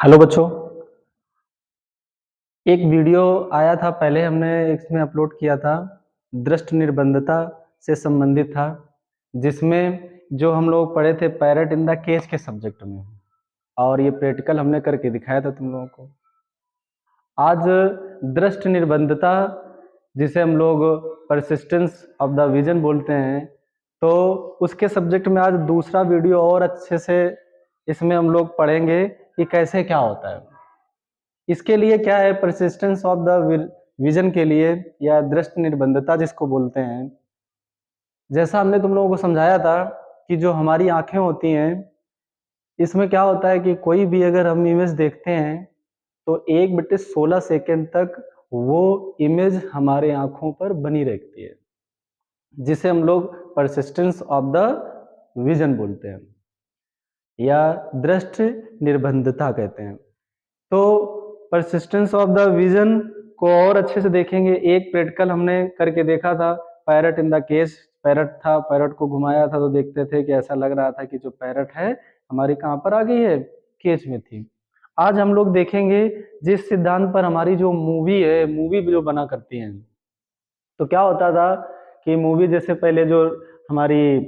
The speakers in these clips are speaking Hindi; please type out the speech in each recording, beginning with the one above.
हेलो बच्चों। एक वीडियो आया था पहले हमने इसमें अपलोड किया था, दृष्टि निर्बंधता से संबंधित था, जिसमें जो हम लोग पढ़े थे पैरट इन द केज के सब्जेक्ट में, और ये प्रैक्टिकल हमने करके दिखाया था तुम लोगों को। आज दृष्टि निर्बंधता, जिसे हम लोग परसिस्टेंस ऑफ द विजन बोलते हैं, तो उसके सब्जेक्ट में आज दूसरा वीडियो और अच्छे से इसमें हम लोग पढ़ेंगे कि कैसे क्या होता है। इसके लिए क्या है, परसिस्टेंस ऑफ द विजन के लिए या दृष्टि निर्बंधता जिसको बोलते हैं, जैसा हमने तुम लोगों को समझाया था कि जो हमारी आंखें होती हैं, इसमें क्या होता है कि कोई भी अगर हम इमेज देखते हैं तो 1/16 सेकेंड तक वो इमेज हमारे आंखों पर बनी रहती है, जिसे हम लोग परसिस्टेंस ऑफ द विजन बोलते हैं या दृष्टि निर्बंधता कहते हैं। तो परसिस्टेंस ऑफ द विजन को और अच्छे से देखेंगे। एक प्रैक्टिकल हमने करके देखा था, parrot in the cage. Parrot था, पैरट को घुमाया था तो देखते थे कि ऐसा लग रहा था कि जो पैरट है हमारी कहाँ पर आ गई है, केज में थी। आज हम लोग देखेंगे जिस सिद्धांत पर हमारी जो मूवी है, मूवी जो बना करती हैं, तो क्या होता था कि मूवी जैसे पहले जो हमारी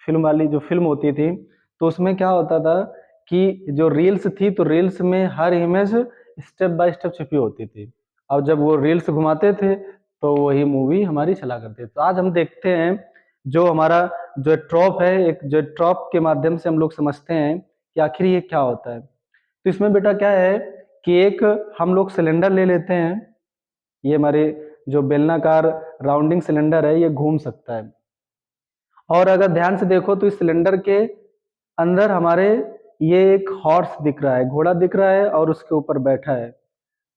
फिल्म वाली जो फिल्म होती थी, तो उसमें क्या होता था कि जो रील्स थी तो रील्स में हर इमेज स्टेप बाय स्टेप छुपी होती थी, और जब वो रील्स घुमाते थे तो वही मूवी हमारी चला करती थी। तो आज हम देखते हैं जो हमारा जो ट्रॉप है, एक जो ट्रॉप के माध्यम से हम लोग समझते हैं कि आखिर ये क्या होता है। तो इसमें बेटा क्या है कि एक हम लोग सिलेंडर ले लेते हैं, ये हमारे जो बेलनाकार राउंडिंग सिलेंडर है ये घूम सकता है, और अगर ध्यान से देखो तो इस सिलेंडर के अंदर हमारे ये एक हॉर्स दिख रहा है, घोड़ा दिख रहा है और उसके ऊपर बैठा है।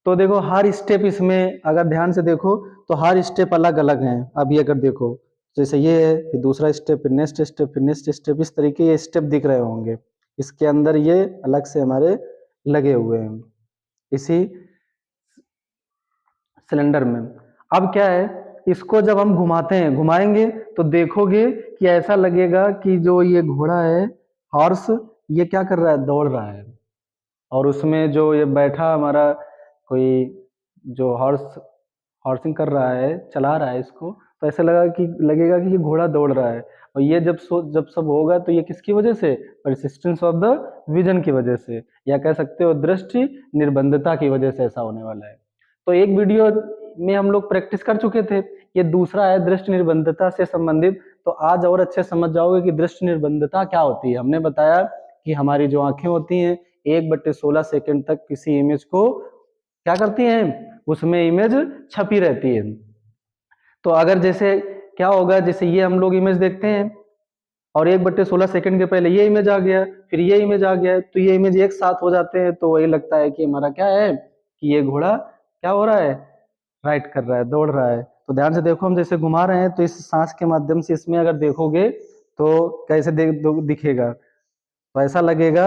तो देखो हर स्टेप इसमें अगर ध्यान से देखो तो हर स्टेप अलग अलग हैं। अब ये अगर देखो जैसे ये है, फिर दूसरा स्टेप, फिर नेक्स्ट स्टेप, फिर नेक्स्ट स्टेप, इस तरीके ये स्टेप दिख रहे होंगे। इसके अंदर ये अलग से हमारे लगे हुए हैं इसी सिलेंडर में। अब क्या है, इसको जब हम घुमाते हैं, घुमाएंगे तो देखोगे कि ऐसा लगेगा कि जो ये घोड़ा है, हॉर्स, ये क्या कर रहा है, दौड़ रहा है, और उसमें जो ये बैठा हमारा कोई जो हॉर्सिंग कर रहा है, चला रहा है इसको, तो ऐसा लगेगा कि ये घोड़ा दौड़ रहा है। और ये जब सब होगा तो ये किसकी वजह से, परसिस्टेंस ऑफ द विजन की वजह से, या कह सकते हो दृष्टि निर्बंधता की वजह से ऐसा होने वाला है। तो एक वीडियो में हम लोग प्रैक्टिस कर चुके थे, ये दूसरा है दृष्टि निर्बंधता से संबंधित। तो आज और अच्छे समझ जाओगे कि दृष्टि निर्बंधता क्या होती है। हमने बताया कि हमारी जो आंखें होती हैं 1/16 सेकेंड तक किसी इमेज को क्या करती हैं, उसमें इमेज छपी रहती है। तो अगर जैसे क्या होगा, जैसे ये हम लोग इमेज देखते हैं और 1/16 सेकेंड के पहले ये इमेज आ गया, फिर ये इमेज आ गया, तो ये इमेज एक साथ हो जाते हैं, तो वही लगता है कि हमारा क्या है कि ये घोड़ा क्या हो रहा है, राइड कर रहा है, दौड़ रहा है। तो ध्यान से देखो, हम जैसे घुमा रहे हैं तो इस सांस के माध्यम से इसमें अगर देखोगे तो कैसे दिखेगा, तो ऐसा लगेगा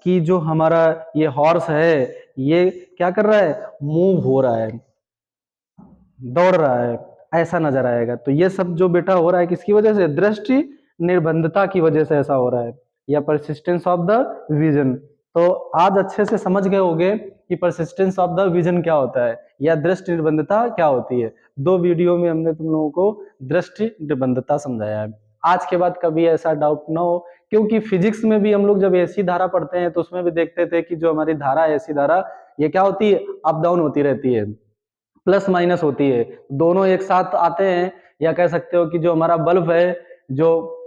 कि जो हमारा ये हॉर्स है ये क्या कर रहा है, मूव हो रहा है, दौड़ रहा है, ऐसा नजर आएगा। तो ये सब जो बेटा हो रहा है किसकी वजह से, दृष्टि निर्बंधता की वजह से ऐसा हो रहा है, या परसिस्टेंस ऑफ द विजन। तो आज अच्छे से समझ गए होंगे कि परसिस्टेंस ऑफ द विजन क्या होता है या दृष्टि निर्बंधता क्या होती है। दो वीडियो में हमने तुम लोगों को दृष्टि निर्बंधता समझाया है। आज के बाद कभी ऐसा डाउट ना हो, क्योंकि फिजिक्स में भी हम लोग जब एसी धारा पढ़ते हैं तो उसमें भी देखते थे कि जो हमारी धारा है, एसी धारा, ये क्या होती है, अप डाउन होती रहती है, प्लस माइनस होती है, दोनों एक साथ आते हैं। या कह सकते हो कि जो हमारा बल्ब है, जो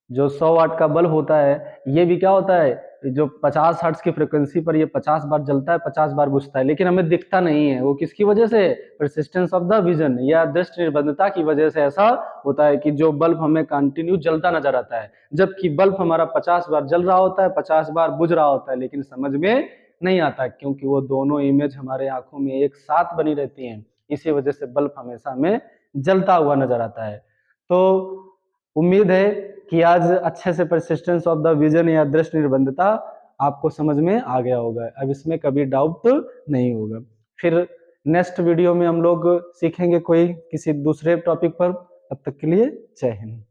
जो 100 वाट का बल्ब होता है, ये भी क्या होता है, जो 50 हर्ट्ज की फ्रिक्वेंसी पर ये 50 बार जलता है, 50 बार बुझता है, लेकिन हमें दिखता नहीं है। वो किसकी वजह से, परसिस्टेंस ऑफ द विजन या दृष्टि निर्बंधता की वजह से ऐसा होता है कि जो बल्ब हमें कंटिन्यू जलता नजर आता है, जबकि बल्ब हमारा 50 बार जल रहा होता है, 50 बार बुझ रहा होता है, लेकिन समझ में नहीं आता, क्योंकि वो दोनों इमेज हमारे आंखों में एक साथ बनी रहती हैं। इसी वजह से बल्ब हमेशा हमें जलता हुआ नजर आता है। तो उम्मीद है कि आज अच्छे से परसिस्टेंस ऑफ द विजन या दृष्टि निर्बंधता आपको समझ में आ गया होगा। अब इसमें कभी डाउट नहीं होगा। फिर नेक्स्ट वीडियो में हम लोग सीखेंगे कोई किसी दूसरे टॉपिक पर। तब तक के लिए जय हिंद।